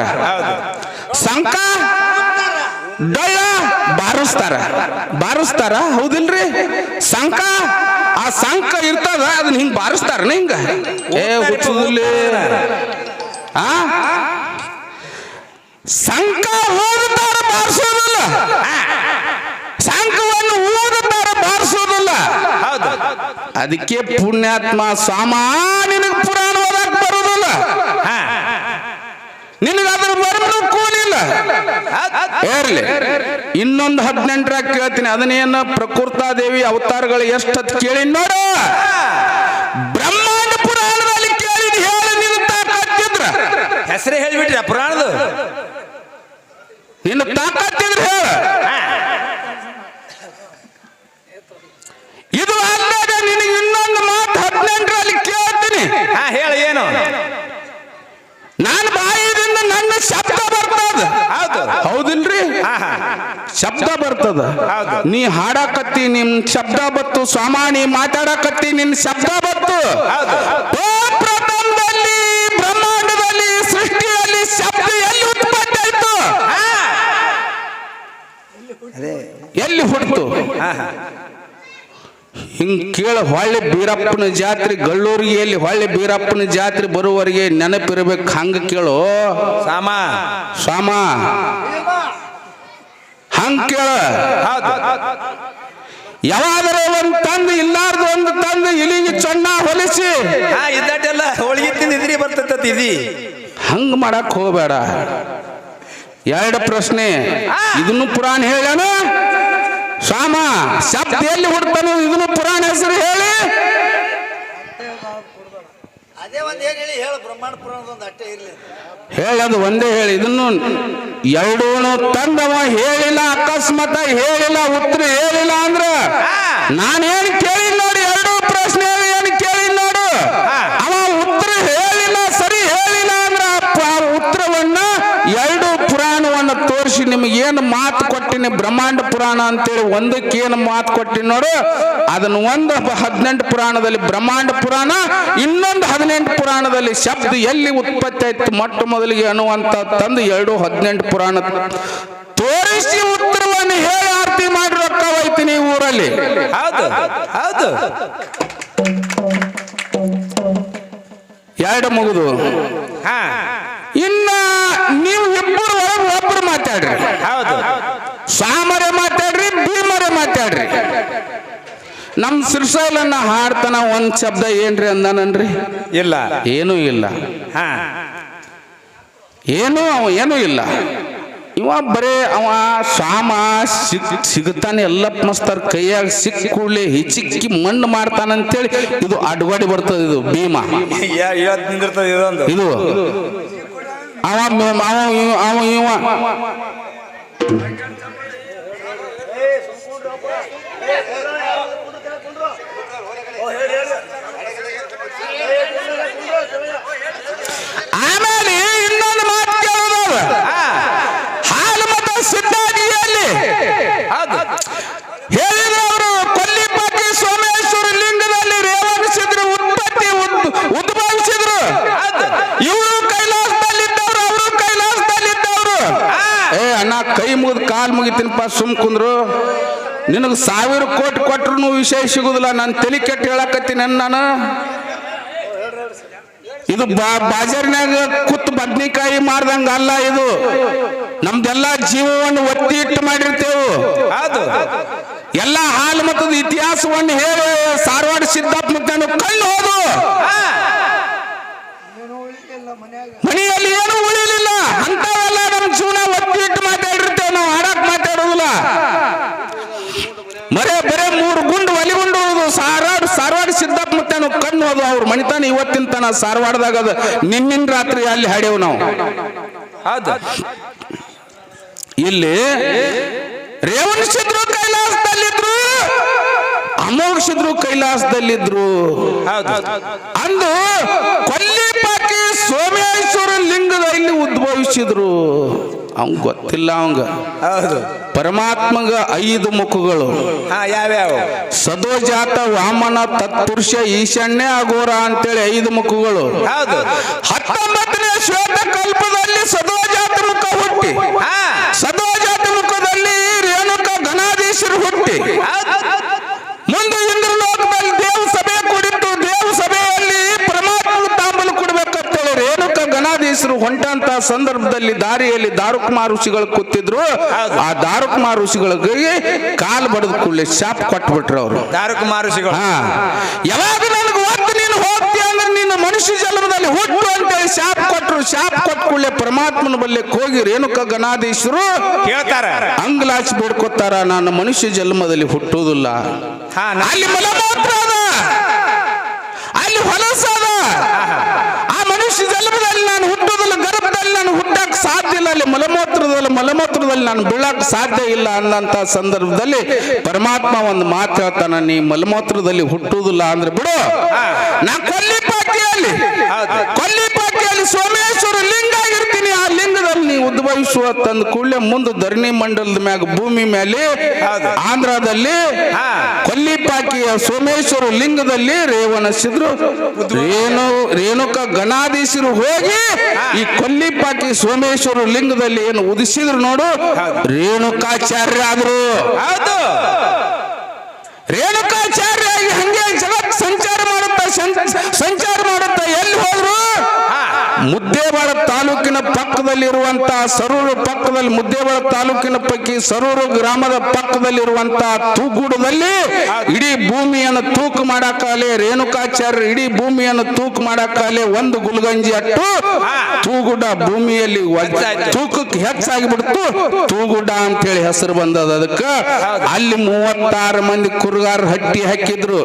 ಸಂಕ ಡೊಳ್ಳ ಬಾರಿಸ್ತಾರ, ಹೌದಿಲ್ರಿ? ಸಂಕ, ಆ ಸಂಕ ಇರ್ತದ, ಅದನ್ನ ಹಿಂಗ್ ಬಾರಿಸ್ತಾರ ಹಿಂಗ. ಹುಚ್ಚುದಿಲ್ಲ. ಸಂಕ ಓದುತ್ತಾರ, ಬಾರಿಸೋದಿಲ್ಲ. ಸಂಕವನ್ನು ಓದುತ್ತಾರ, ಬಾರಿಸೋದಿಲ್ಲ. ಅದಕ್ಕೆ ಪುಣ್ಯಾತ್ಮ ಸಾಮ ನಿನಗೆ ಪುರಾಣ ಓದಕ್ ಬರುದಿಲ್ಲ, ನಿನಗಾದ್ರ ಬರಲು ಕೂಲಿಲ್ಲ. ಇರ್ಲಿ, ಇನ್ನೊಂದು 18 ಕೇಳ್ತೀನಿ. ಅದನ್ನೇನ ಪ್ರಕೃತಾದೇವಿ ಅವತಾರಗಳು ಎಷ್ಟು ಕೇಳಿ ನೋಡು. ಬ್ರಹ್ಮಾಂಡ ಪುರಾಣದಲ್ಲಿ ಕೇಳಿದ ಹೇಳಿ ನಿನ್ನ ತಾಕತ್ತಿದ್ರ ಹೆಸರೇ ಹೇಳ್ಬಿಟ್ರಿ ಪುರಾಣದ. ನಿನ್ನ ತಾಕತ್ತಿದ್ರ ಹೇಳ. ಇದು ಅಲ್ಲದೆ ನಿನಗೆ ಇನ್ನೊಂದು ಮಾತು 18ರಲ್ಲಿ ಕೇಳ್ತೀನಿ. ಹೇಳ ಏನು? ನಾನು ಬಾಯಿದಿಂದ ನನ್ನ ಶಬ್ದ ಬರ್ತದ. ಹೌದಿಲ್ರಿ? ಶಬ್ದ ಬರ್ತದ. ನೀ ಹಾಡಾಕತ್ತಿ ನಿನ್ ಶಬ್ದ ಬತ್ತು. ಸ್ವಾಮ ನೀ ಮಾತಾಡಕತ್ತಿ ನಿನ್ ಶಬ್ದ ಬತ್ತು. ಪ್ರಪಂಚದಲ್ಲಿ ಬ್ರಹ್ಮಾಂಡದಲ್ಲಿ ಸೃಷ್ಟಿಯಲ್ಲಿ ಶಬ್ದ ಎಲ್ಲಿ ಉತ್ಪತ್ತಿ ಆಯ್ತು? ಎಲ್ಲಿ ಹುಟ್ಟು? ಹಿಂಗ್ ಕೇಳ. ಹೊಳ್ಳಿ ಬೀರಪ್ಪನ ಜಾತ್ರೆ ಗಳ್ಳೂರಿಗೆ ಎಲ್ಲಿ ಹೊಳ್ಳಿ ಬೀರಪ್ಪನ ಜಾತ್ರೆ ಬರುವವರೆಗೆ ನೆನಪಿರ್ಬೇಕು. ಹಂಗ ಕೇಳು ಸ್ವಾಮ, ಹಂಗ ಕೇಳ. ಯಾವಾದ್ರ ಒಂದ್ ತಂದು ಇಲ್ಲಾರ್ದು ಒಂದು ತಂದು ಇಲಿಗೆ ಚೊಣ್ಣ ಹೊಲಿಸಿ ಇದ್ದಾಟೆಲ್ಲ ಹೋಳಿಗೆ ತಿಂದಿದ್ರಿ ಬರ್ತೈತಿ. ಇದಿ ಹಂಗ ಮಾಡಕ್ ಹೋಗ್ಬೇಡ. 2 ಪ್ರಶ್ನೆ. ಇದನ್ನು ಪುರಾಣ ಹೇಳಣ. ಸ್ವಾಮ ಶಬ್ದ ಎಲ್ಲಿ ಹುಡ್ತಾನು? ಇದನ್ನು ಪುರಾಣ ಹೆಸರು ಹೇಳಿ. ಹೇಳದು ಒಂದೇ ಹೇಳಿ. ಇದನ್ನು 2 ತಂದವ ಹೇಳಿಲ್ಲ, ಅಕಸ್ಮಾತ್ ಹೇಳಿಲ್ಲ, ಉತ್ತರ ಹೇಳಿಲ್ಲ ಅಂದ್ರ ನಾನೇನು ಕೇಳಿ ನೋಡಿ. 2 ಪ್ರಶ್ನೆ ಏನು ಕೇಳಿ ನೋಡು. ಅವ ಉತ್ತರ ಹೇಳಿಲ್ಲ, ಸರಿ ಹೇಳಿಲ್ಲ ಅಂದ್ರ ಆ ಉತ್ತರವನ್ನ 2 ಪುರಾಣವನ್ನ ತೋರಿಸಿ ನಿಮಗೇನು ಮಾತು ಕೊಟ್ಟಿನಿ ಬ್ರಹ್ಮಾಂಡ ಪುರಾಣ ಅಂತೇಳಿ ಒಂದಕ್ಕೇನು ಮಾತು ಕೊಟ್ಟಿನಿ ನೋಡು. ಅದನ್ನು ಒಂದು 18 ಪುರಾಣದಲ್ಲಿ ಬ್ರಹ್ಮಾಂಡ ಪುರಾಣ, ಇನ್ನೊಂದು 18 ಪುರಾಣದಲ್ಲಿ ಶಬ್ದ ಎಲ್ಲಿ ಉತ್ಪತ್ತಿ ಆಯ್ತು ಮೊಟ್ಟ ಮೊದಲಿಗೆ ಅನ್ನುವಂತ ತಂದು 18 ಪುರಾಣ ತೋರಿಸಿ ಉತ್ತರವನ್ನು ಹೇಳಿ ಆರತಿ ಮಾಡಿ ರೊಕ್ಕ ಹೋಯ್ತೀನಿ ಊರಲ್ಲಿ. ಹೌದು ಹೌದು. 2 ಮುಗಿದು. ಇನ್ನ ನೀವು ಇಬ್ಬರು ಒಬ್ಬರು ಮಾತಾಡ್ರಿ. ಹೌದು. ಸಾಮರೆ ಮಾತಾಡ್ರಿ, ಭೀಮರೆ ಮಾತಾಡ್ರಿ. ನಮ್ ಸಿರ್ಸೈಲನ್ನ ಹಾಡ್ತಾನ ಒಂದ್ ಶಬ್ದ ಏನ್ರಿ ಅಂದಾನನ್ರಿ? ಇಲ್ಲ, ಏನೂ ಇಲ್ಲ. ಏನೂ ಇಲ್ಲ. ಇವ ಬರೇ ಅವ ಸಾಮ ಸಿಗ್ತಾನೆ ಎಲ್ಲ ಮಸ್ತರ್ ಕೈಯಾಗ ಸಿಕ್ಕ ಕೂಡ್ಲೆ ಹಿಚಿಕ್ಕಿ ಮಣ್ಣು ಮಾಡ್ತಾನಂತೇಳಿ ಇದು ಅಡ್ವಾಡಿ ಬರ್ತದೆ. ಇದು ಭೀಮ. ಇದು ಇವ ಆಮೇಲೆ ಇನ್ನೊಂದು ಮಾತು ಕೇಳೋದು. ಹಾಲು ಮತ್ತು ಸಿದ್ಧಾದಿಯಲ್ಲಿ ಹೇಳಿದವರು ಕೊಲ್ಲಿಪಾಟಿ ಸೋಮೇಶ್ವರ ಲಿಂಗದಲ್ಲಿ ರೇವಣಿಸಿದ್ರು, ಉದ್ಭವಿಸಿದ್ರು. ಇವರು ಕೈಲಾಸದಲ್ಲಿದ್ದವರು, ಅವರು ಕೈಲಾಸದಲ್ಲಿದ್ದವರು. ಅಣ್ಣ ಕೈ ಮುಗಿದು ಕಾಲು ಮುಗಿತೀನಪ್ಪ, ಸುಮ್ ಕುಂದ್ರು. ನಿನಗೆ 1000 ಕೋಟಿ ಕೊಟ್ರು ವಿಷಯ ಸಿಗುದಿಲ್ಲ. ನಾನು ತಲೆ ಕೆಟ್ಟು ಹೇಳಕತ್ತೀನಿ. ನಾನು ಇದು ಬಾಜಾರಿನಾಗ ಕುತ್ತು ಬದ್ನಿಕಾಯಿ ಮಾಡ್ದಂಗ ಅಲ್ಲ. ಇದು ನಮ್ದೆಲ್ಲ ಜೀವವನ್ನು ಒತ್ತಿ ಇಟ್ಟು ಮಾಡಿರ್ತೇವೆ. ಎಲ್ಲ ಹಾಲು ಮತದ ಇತಿಹಾಸವನ್ನು ಹೇಳಿ ಸಾರವಾಡ ಸಿದ್ದಪ್ಪ ಮುತ್ತನು ಕಣ್ಣು ಹೋದು. ಮನೆಯಲ್ಲಿ ಏನು ಉಳಿಲಿಲ್ಲ. ಅಂತವೆಲ್ಲ ನಮ್ಮ ಜೀವನ ಒತ್ತಿ ಇಟ್ಟು ಮಾತಾಡಿರ್ತೇವೆ. ನಾವು ಹಾಡಕ್ ಮಾತಾಡೋದಿಲ್ಲ. ಬರೇ 3 ಗುಂಡು ಒಲಿಗುಂಡು ಹೋದು. ಸಾರವಾಡ ಸಿದ್ದಪ್ಪ ಮುತ್ತನು ಕಣ್ಣು ಹೋದು. ಅವ್ರ ಮಣಿತಾನ ಇವತ್ತಿನ ತನ ಸಾರವಾಡದಾಗ ಅದು ನಿನ್ನಿನ ರಾತ್ರಿ ಅಲ್ಲಿ ಹಾಡೇವು ನಾವು. ಇಲ್ಲಿ ರೇವಣಿಸಿದ್ರು ಕೈಲಾಸದಲ್ಲಿದ್ರು, ಅಮೋಘಿಸಿದ್ರು ಕೈಲಾಸದಲ್ಲಿದ್ರು. ಅಂದು ಕೊಲ್ಲಿಪಾಟಿ ಸೋಮೇಶ್ವರ ಲಿಂಗದಲ್ಲಿ ಉದ್ಭವಿಸಿದ್ರು. ಅವಂಗ ಗೊತ್ತಿಲ್ಲ. ಅವಂಗ ಪರಮಾತ್ಮಗ 5 ಮುಖಗಳು. ಯಾವ್ಯಾವ? ಸದೋಜಾತ, ವಾಮನ, ತತ್ಪುರುಷ, ಈಶಾನ್ಯ, ಅಘೋರ ಅಂತೇಳಿ 5 ಮುಖಗಳು. 19ನೇ ಶ್ವೇತ ಕಲ್ಪದಲ್ಲಿ ಸದೋಜಾತ ಮುಖ ಹುಟ್ಟಿ, ಸದೋಜಾತ ಮುಖದಲ್ಲಿ ರೇಣುಕ ಗಣಾಧೀಶರು ಹುಟ್ಟಿ, ಮುಂದೆ ಇಂದ್ರಲೋಕದಲ್ಲಿ ದೇವ ಸಭೆ ಕುಡಿತು. ದೇವ ಸಭೆಯಲ್ಲಿ ಪರಮಾತ್ಮ ತಾಂಬಲು ಕೊಡ್ಬೇಕಂತೇಳಿ ರೇಣುಕ ಗಣಾಧೀಶರು ಹೊಂಟಂತ ಸಂದರ್ಭದಲ್ಲಿ ದಾರಿಯಲ್ಲಿ ದಾರುಕುಮಾರ್ ಋಷಿಗಳು ಕೂತಿದ್ರು. ಆ ದಾರುಕುಮಾರ್ ಋಷಿಗಳಿಗೆ ಕಾಲು ಬಡದ ಕೂಡಲೇ ಶಾಪ್ ಕೊಟ್ಬಿಟ್ರು ಅವರು. ದಾರುಕುಮಾರ್ ಋಷಿಗಳು ಯಾವಾಗ ನನಗೆ ಒತ್ತು ನೀನು ಹೋಗ್ತೀಯ ಅಂದ್ರೆ ನಿನ್ನ ಮನುಷ್ಯ ಜನ್ಮದಲ್ಲಿ ಹುಟ್ಟು ಅಂತೇಳಿ ಶಾಪ್ ಕೊಟ್ರು. ಶಾಪ್ ಕೊಟ್ಟ ಕೂಡಲೇ ಪರಮಾತ್ಮನ ಬಲ್ಲೆ ಹೋಗಿ ರೇಣುಕ ಗಣಾಧೀಶರು ಕೇಳ್ತಾರ, ಅಂಗ್ಲಾಚಿ ಬೇಡ್ಕೊತಾರ, ನಾನು ಮನುಷ್ಯ ಜನ್ಮದಲ್ಲಿ ಹುಟ್ಟುವುದಿಲ್ಲ. ಅಲ್ಲಿ ಮಲಮೂತ್ರ ಅದ, ಅಲ್ಲಿ ಹೊಲಸದ, ಆ ಮನುಷ್ಯ ಜನ್ಮದಲ್ಲಿ ನಾನು ಹುಟ್ಟುವುದಿಲ್ಲ, ಗರ್ಭದಲ್ಲಿ ನಾನು ಹುಟ್ಟಕ್ ಸಾಧ್ಯ ಇಲ್ಲ, ಅಲ್ಲಿ ಮಲಮೂತ್ರದಲ್ಲಿ ನಾನು ಬೀಳಕ್ ಸಾಧ್ಯ ಇಲ್ಲ ಅನ್ನಂತ ಸಂದರ್ಭದಲ್ಲಿ ಪರಮಾತ್ಮ ಒಂದು ಮಾತು ಹೇಳ್ತಾನ, ನೀ ಮಲಮೂತ್ರದಲ್ಲಿ ಹುಟ್ಟುವುದಿಲ್ಲ ಅಂದ್ರೆ ಬಿಡು, ನಾ ಕೊಲ್ಲಿಪಾಟಿಯಲ್ಲಿ ಸೋಮೇಶ್ವರ ಲಿಂಗ ಆಗಿರ್ತೀನಿ. ಆ ಲಿಂಗದಲ್ಲಿ ನೀ ಉದ್ಭವಿಸುವ ತಂದ ಕೂಡಲೇ ಮುಂದೆ ಧರಣಿ ಮಂಡಲದ ಮ್ಯಾಗ ಭೂಮಿ ಮೇಲೆ ಆಂಧ್ರದಲ್ಲಿ ಕೊಲ್ಲಿಪಾಕಿಯ ಸೋಮೇಶ್ವರ ಲಿಂಗದಲ್ಲಿ ರೇವಣಿಸಿದ್ರು. ರೇಣುಕ ಗಣಾಧೀಶರು ಹೋಗಿ ಈ ಕೊಲ್ಲಿಪಾಕಿ ಸೋಮೇಶ್ವರ ಲಿಂಗದಲ್ಲಿ ಏನು ಉದಿಸಿದ್ರು ನೋಡು, ರೇಣುಕಾಚಾರ್ಯ ಆದ್ರು. ರೇಣುಕಾಚಾರ್ಯ ಆಗಿ ಹಂಗೆ ಜಗತ್ ಸಂಚಾರ ಮಾಡುತ್ತಾ ಎಲ್ಲಿ ಹೋದ್ರು? ಮುದ್ದೇಬಾಳ ತಾಲೂಕಿನ ಪಕ್ಕದಲ್ಲಿರುವಂತಹ ಸರೂರು ಪಕ್ಕದಲ್ಲಿ, ಮುದ್ದೇಬಾಳ ತಾಲೂಕಿನ ಪೈಕಿ ಸರೂರು ಗ್ರಾಮದ ಪಕ್ಕದಲ್ಲಿರುವಂತಹ ತೂಗೂಡದಲ್ಲಿ ಇಡೀ ಭೂಮಿಯನ್ನು ತೂಕ ಮಾಡಾಕಲೆ ರೇಣುಕಾಚಾರ್ಯ ಇಡೀ ಭೂಮಿಯನ್ನು ತೂಕ ಮಾಡಾಕಲೆ ಒಂದು ಗುಲ್ಗಂಜಿ ಅಟ್ಟು ತೂಗುಡ್ಡ ಭೂಮಿಯಲ್ಲಿ ತೂಕಕ್ಕೆ ಹೆಚ್ಚಾಗಿಬಿಡ್ತು. ತೂಗುಡ್ಡ ಅಂತೇಳಿ ಹೆಸರು ಬಂದದ. ಅದಕ್ಕೆ ಅಲ್ಲಿ 36 ಮಂದಿ ಕುರುಗಾರ ಹಟ್ಟಿ ಹಾಕಿದ್ರು.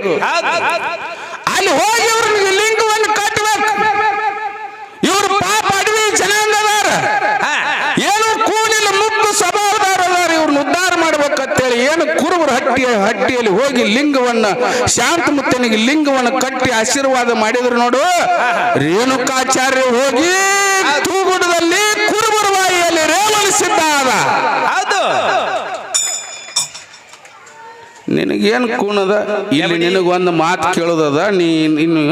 ಅಲ್ಲಿ ಹೋಗಿ ಇವ್ರಿಗೆ ಲಿಂಗವನ್ನು ಕಟ್ಟಬೇಕು. ಇವರು ಪಾಪ ಅಡವಿ ಜನಾಂಗದಾರ, ಏನು ಕೂಲಿಲ್ಲ, ಮುಕ್ಕು ಸ್ವಭಾವದಾರದಾರ, ಇವ್ರನ್ನ ಉದ್ಧಾರ ಮಾಡ್ಬೇಕಂತೇಳಿ ಏನು ಕುರುಬರ ಹಟ್ಟಿಯಲ್ಲಿ ಹೋಗಿ ಲಿಂಗವನ್ನ ಶಾಂತಮುತ್ತನಿಗೆ ಲಿಂಗವನ್ನು ಕಟ್ಟಿ ಆಶೀರ್ವಾದ ಮಾಡಿದ್ರು ನೋಡು. ರೇಣುಕಾಚಾರ್ಯ ಹೋಗಿ ತೂಗುಡದಲ್ಲಿ ಕುರುಬರ ಬಾಯಿಯಲ್ಲಿ ರೇವಣಿಸಿದ್ದ. ನಿನಗೇನು ಕೂನದ ಇಲ್ಲಿ? ನಿನಗೊಂದು ಮಾತು ಕೇಳೋದದ, ನೀ ಇನ್ನು